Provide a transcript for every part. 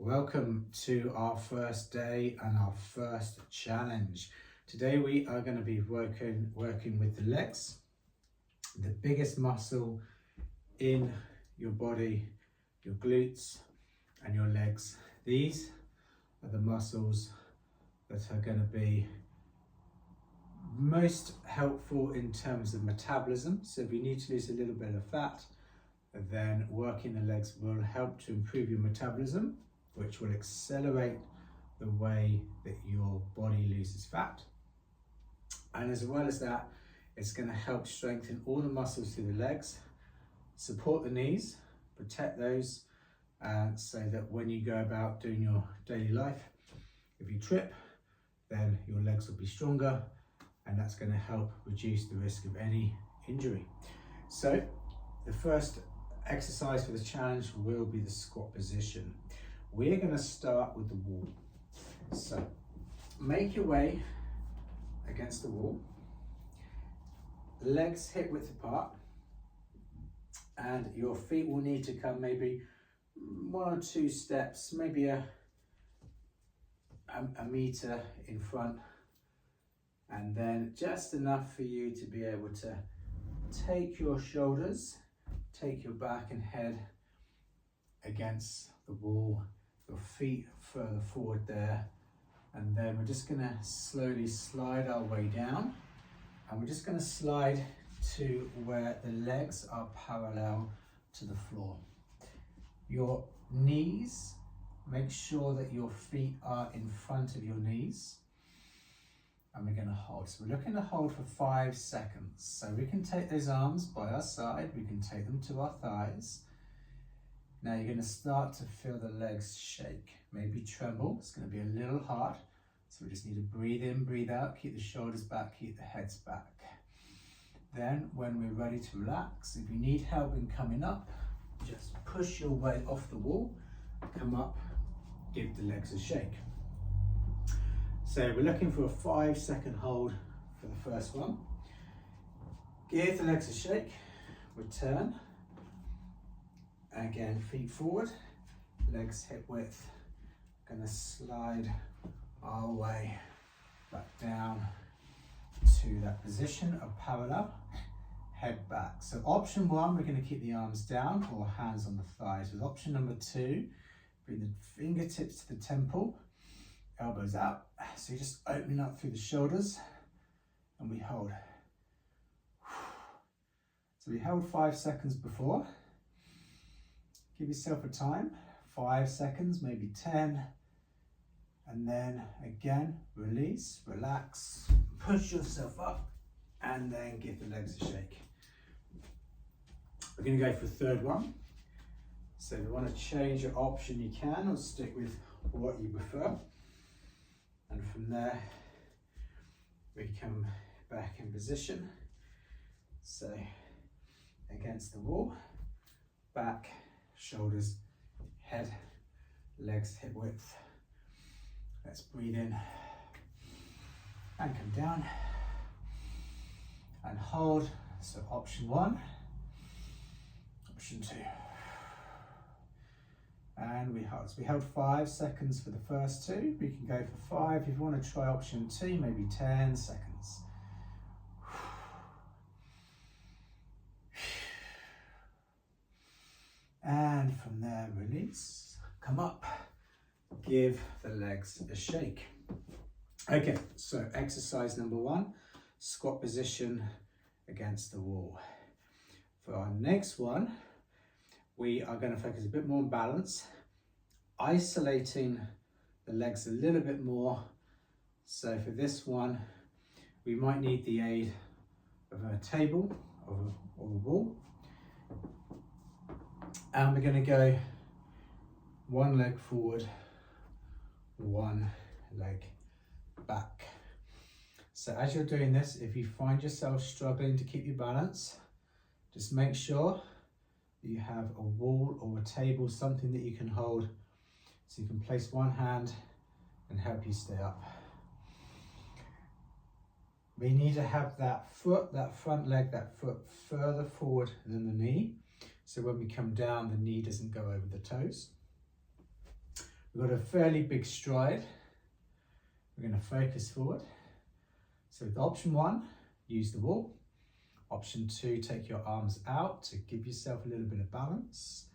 Welcome to our first day and our first challenge. Today we are going to be working with the legs, the biggest muscle in your body, your glutes and your legs. These are the muscles that are going to be most helpful in terms of metabolism. So if you need to lose a little bit of fat, then working the legs will help to improve your metabolism, which will accelerate the way that your body loses fat. And as well as that, it's going to help strengthen all the muscles through the legs, support the knees, protect those, so that when you go about doing your daily life, if you trip, then your legs will be stronger, and that's going to help reduce the risk of any injury. So the first exercise for the challenge will be the squat position. We're going to start with the wall. So make your way against the wall, legs hip width apart, and your feet will need to come maybe 1 or 2 steps, maybe a meter in front, and then just enough for you to be able to take your shoulders, take your back and head against the wall, your feet further forward there, and then we're just going to slowly slide our way down, and we're just going to slide to where the legs are parallel to the floor. Your knees, make sure that your feet are in front of your knees, and we're going to hold. So we're looking to hold for 5 seconds. So we can take those arms by our side, we can take them to our thighs. Now you're going to start to feel the legs shake, maybe tremble. It's going to be a little hard, so we just need to breathe in, breathe out, keep the shoulders back, keep the heads back. Then when we're ready to relax, if you need help in coming up, just push your way off the wall, come up, give the legs a shake. So we're looking for a 5-second hold for the first one. Give the legs a shake, return. Again, feet forward, legs hip width. Gonna slide our way back down to that position of parallel, head back. So option 1, we're gonna keep the arms down or hands on the thighs. With option number 2, bring the fingertips to the temple, elbows out. So you're just opening up through the shoulders, and we hold. So we held 5 seconds before. Give yourself a time, 5 seconds, maybe 10, and then again, release, relax, push yourself up, and then give the legs a shake. We're going to go for a third one. So if you want to change your option, you can, or stick with what you prefer. And from there, we come back in position. So against the wall, back, shoulders, head, legs hip width. Let's breathe in and come down and hold. So option 1, option 2, and we hold. So we held 5 seconds for the first 2. We can go for 5 if you want to try option 2, maybe 10 seconds. And from there, release, come up, give the legs a shake. Okay, so exercise number 1, squat position against the wall. For our next one, we are going to focus a bit more on balance, isolating the legs a little bit more. So for this one, we might need the aid of a table or a wall. And we're going to go 1 leg forward, 1 leg back. So as you're doing this, if you find yourself struggling to keep your balance, just make sure that you have a wall or a table, something that you can hold, so you can place one hand and help you stay up. We need to have that foot, that front leg, that foot further forward than the knee. So when we come down, the knee doesn't go over the toes. We've got a fairly big stride. We're going to focus forward. So with option 1, use the wall. Option 2, take your arms out to give yourself a little bit of balance.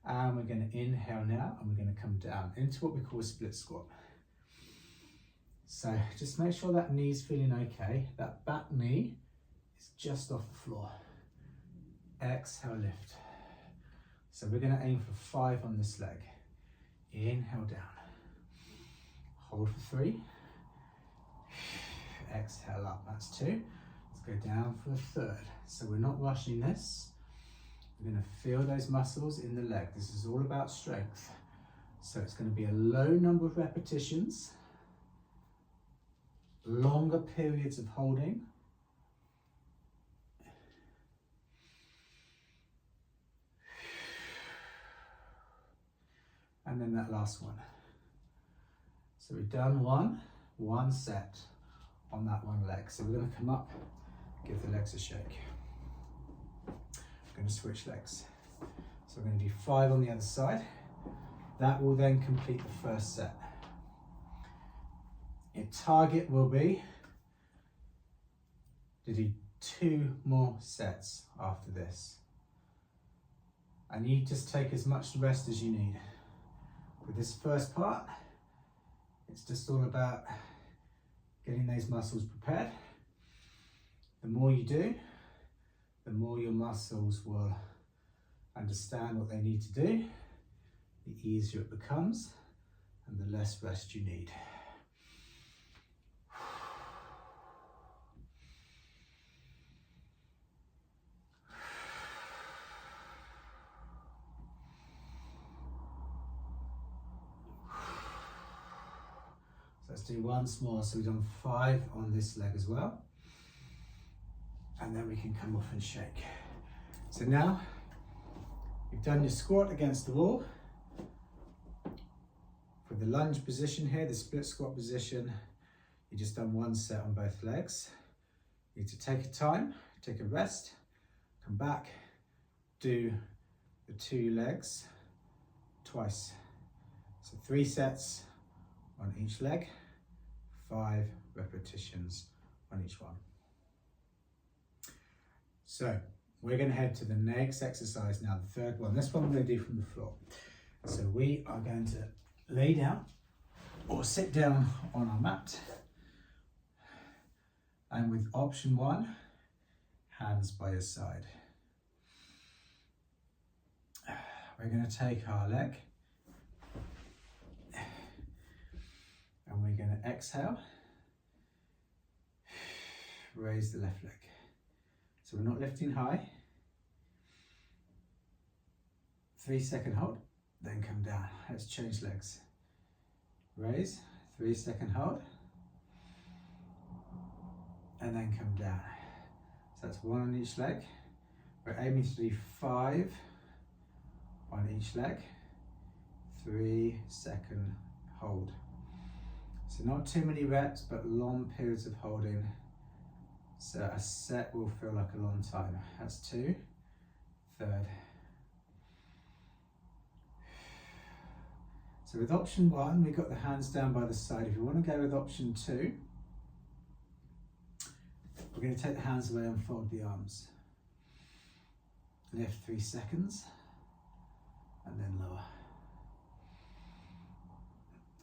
And we're going to inhale now, and we're going to come down into what we call a split squat. So just make sure that knee's feeling okay. That back knee is just off the floor. Exhale, lift. So we're going to aim for 5 on this leg. Inhale down. Hold for 3. Exhale up, that's 2. Let's go down for a third. So we're not rushing this. We're going to feel those muscles in the leg. This is all about strength. So it's going to be a low number of repetitions, longer periods of holding. And then that last one. So we've done one set on that one leg. So we're going to come up, give the legs a shake. We're going to switch legs. So we're going to do 5 on the other side. That will then complete the first set. Your target will be to do 2 more sets after this. And you just take as much rest as you need. With this first part, it's just all about getting those muscles prepared. The more you do, the more your muscles will understand what they need to do, the easier it becomes, and the less rest you need. Let's do once more. So we've done 5 on this leg as well. And then we can come off and shake. So now you've done your squat against the wall. For the lunge position here, the split squat position, you've just done 1 set on both legs. You need to take a time, take a rest, come back, do the 2 legs twice. So 3 sets on each leg, 5 repetitions on each one. So we're going to head to the next exercise now, the third one. This one we're going to do from the floor. So we are going to lay down or sit down on our mat, and with option 1, hands by your side. We're going to take our leg and we're going to exhale, raise the left leg. So we're not lifting high. 3-second hold, then come down. Let's change legs. Raise, 3-second hold, and then come down. So that's 1 on each leg. We're aiming to do 5 on each leg. 3-second hold. So not too many reps, but long periods of holding. So a set will feel like a long time. That's 2, third. So with option 1, we've got the hands down by the side. If you want to go with option 2, we're going to take the hands away and fold the arms. Lift 3 seconds, and then lower.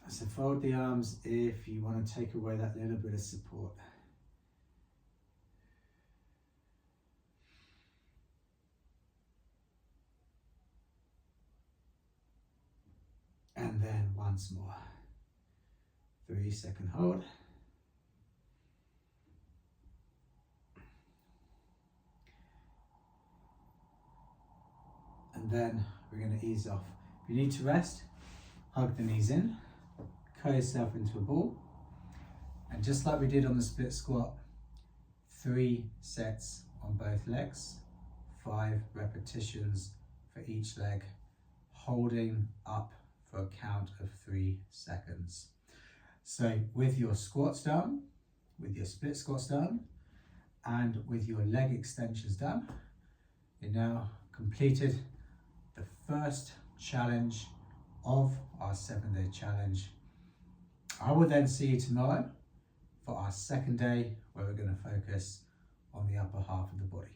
So fold the arms if you want to take away that little bit of support. And then once more. 3-second hold. And then we're going to ease off. If you need to rest, hug the knees in, curl yourself into a ball. And just like we did on the split squat, 3 sets on both legs, 5 repetitions for each leg, holding up for a count of 3 seconds. So with your squats done, with your split squats done, and with your leg extensions done, you now completed the first challenge of our 7-day challenge. I will then see you tomorrow for our second day, where we're going to focus on the upper half of the body.